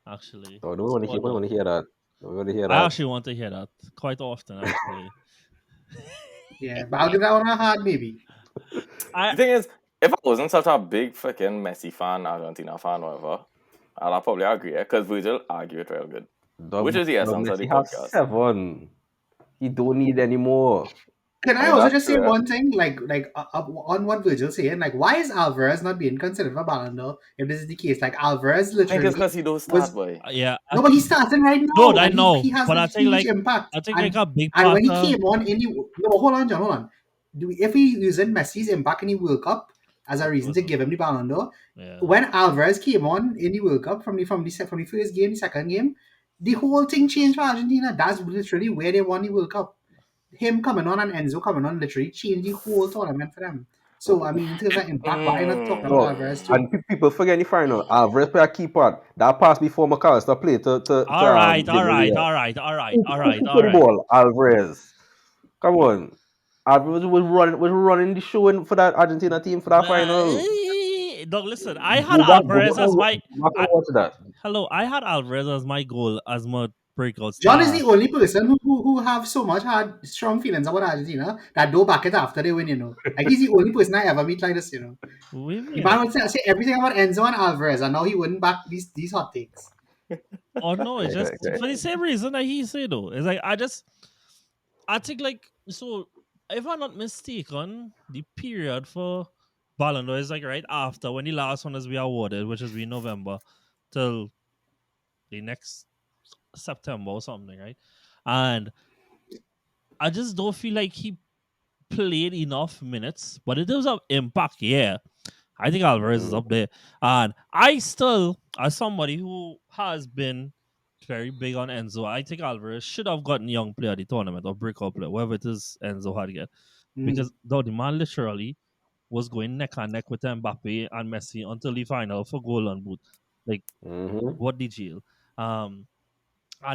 Actually. Oh, don't want to hear. Squad Don't want one. to hear that. Don't want to hear I that. actually want to hear that quite often, actually. yeah, but I'll give that one a hard maybe. The thing is, if I wasn't such a big freaking Messi fan, Argentina fan, whatever, I'll probably agree. Because Virgil argue it real good. Which is the essence of the Messi have podcast. 7. He don't need any more. Can I mean, also that's just say true. one thing, on what Virgil's saying, like why is Alvarez not being considered for Ballon d'Or if this is the case? Like Alvarez I think it's literally because he don't was start, boy. Yeah. no, but he's starting right now, No, I and know. he has But a I think huge impact. I think like a big And part when he of came on in the no, hold on, John, hold on. If we using Messi's impact in the World Cup as a reason to give him the Ballon d'Or, yeah. when Alvarez came on in the World Cup from the first game, the second game, the whole thing changed for Argentina. That's literally where they won the World Cup. Him coming on and Enzo coming on literally changed the whole tournament for them. So I mean, in terms of impact, why not talking about No, Alvarez and too? people forget the final. Alvarez play a key part. That pass before McAllister played to All right, Di all right, Maria. all right, all right, Who all right, put all the right. ball? Alvarez. Come on. Alvarez was running the show for that Argentina team for that final. Dog, listen, I had Go Alvarez back as and my watch that. hello. I had Alvarez as my goal as my breakout John is the star. only person who have so much had strong feelings about Argentina that don't back it after they win, you know. Like he's the only person I ever meet like this, you know. What do you The mean? man would say everything about Enzo and Alvarez, and now he wouldn't back these hot takes. Oh no, it's just Okay. for the same reason that he said though. It's like I think like so if I'm not mistaken, the period for Ballon d'Or is like right after when the last one is be awarded, which is be November till the next September or something, right? And I just don't feel like he played enough minutes. But in terms of impact, yeah, I think Alvarez is up there. And I still, as somebody who has been very big on Enzo, I think Alvarez should have gotten young player of the tournament or breakout player, whatever it is Enzo had to get. Mm. Because though the man literally was going neck and neck with Mbappe and Messi until the final for goal and boot. Like, Mm-hmm. what the jail? And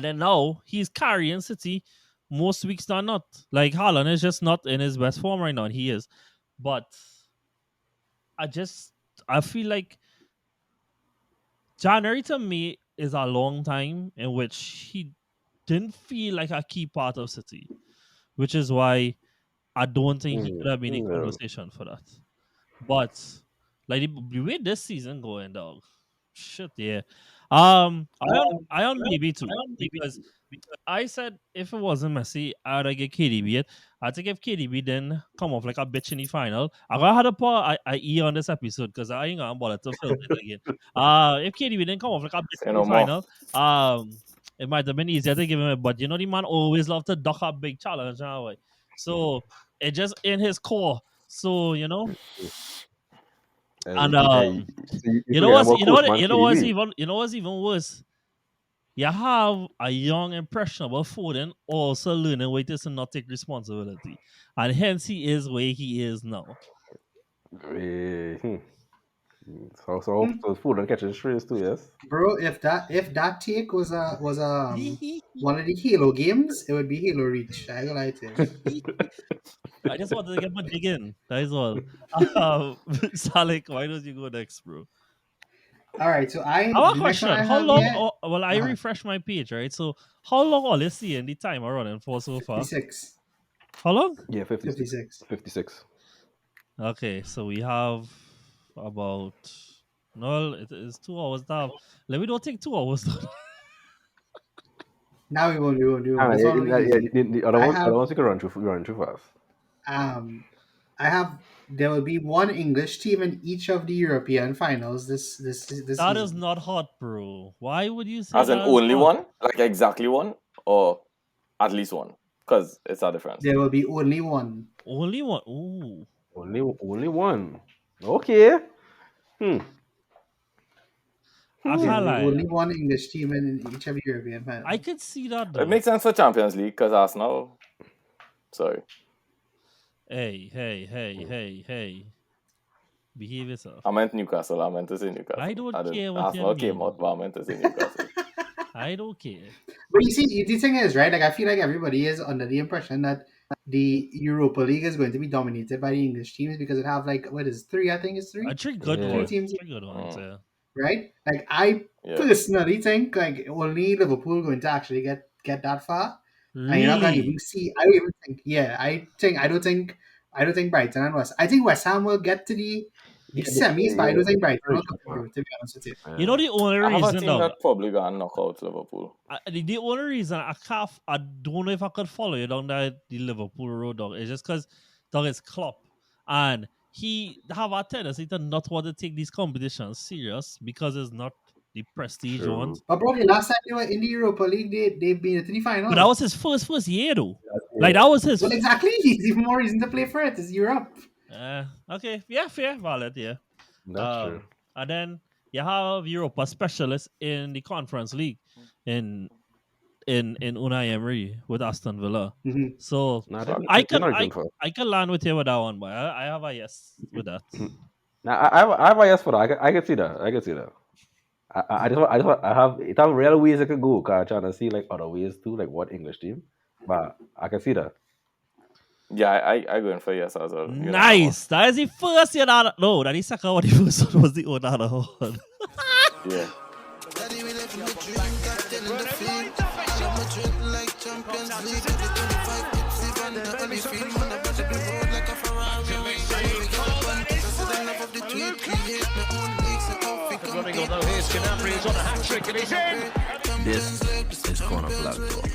then now he's carrying City most weeks than not. Like Haaland is just not in his best form right now, and he is. But I feel like January to me is a long time in which he didn't feel like a key part of City, which is why I don't think he could have been in No. conversation for that. But like the way this season going, dog, shit, yeah. I on maybe too because I said if it wasn't Messi, I'd get KDB it. I think if KDB then come off like a bitch in the final, I'm gonna have to put I E on this episode because I ain't gonna bother to film it again. If KDB didn't come off like a bitch Say in no the more. final, it might have been easier to give him it, but you know the man always love to duck a big challenge, so it just in his core. So and Hey, you you know forget what's about Coachman KDB. you know what's even worse. You have a young, impressionable Foden also learning where to not take responsibility, and hence he is where he is now. Eh, so food and catching strays too, yes. Bro, if that take was one of the Halo games, it would be Halo Reach. I ain't gonna lie to you. I just wanted to get my dig in. That is all. Salik, why don't you go next, bro? All right, so I have a the next one question. I How have long? here, Well, I uh, refresh my page, right? So, how long all you see in the time I'm running for so far? 56. How long? Yeah, 56. 56. 56. Okay, so we have about no, it is 2 hours now. Let me don't take 2 hours. Now we won't. Ah, This yeah, one will be yeah, easy. the other ones you can run too fast. Um, I have there will be one English team in each of the European finals this That is season. not hot, bro. Why would you say As in that is only hot? one, like exactly one, or at least one, because it's a difference. There will be only one. Only one. Ooh, Only one. Okay. Hmm. I There will can't be lie. only one English team in each of the European I finals. could see that It though. makes sense for Champions League because Arsenal. Sorry, Hey. Behave yourself. I meant Newcastle. I meant to say Newcastle. I don't didn't. care what you Arsenal came mean. out, but I meant to say Newcastle. I don't care. But you see, the thing is, right? Like I feel like everybody is under the impression that the Europa League is going to be dominated by the English teams because it have like what is it, three? I think it's three. Three good Yeah. Three ones. teams, Three good ones. Mm. Yeah. right? Like I Yeah. personally think like only Liverpool going to actually get that far. And you're not gonna even Really? see. I don't even think. Yeah, I don't think Brighton and West. I think West Ham will get to the semis, but I don't think Brighton will come through. To be honest with you. You know the only I have a reason, team dog. that probably gonna knock out Liverpool. The only reason I don't know if I could follow you down the Liverpool road, dog. It's just because dog is Klopp, and he have a tendency to not want to take these competitions serious because it's not the prestige True. ones. But bro, the last time they were in the Europa League, they've been to the final. But that was his first year, though. Yeah. Like that was his. Well, exactly. It's even more reason to play for it. It's Europe. Okay, yeah, fair, valid, yeah. That's true. And then you have Europa specialists in the Conference League in Unai Emery with Aston Villa. Mm-hmm. So Nah, I they're can not even fast. I can land with you with that one, but I have a yes with that. Nah, I have a yes for that. I can see that. I can see that. I have it have real ways I could go. Cause I'm trying to see like other ways too, like what English team. But I can see that. Yeah, I going for yes as well. Nice. That is the first year that no, that is second one. The first one was the other one. Yeah. Running, although here's Canapri, he's on a hat trick and he's in. This is Corner Flag Talk.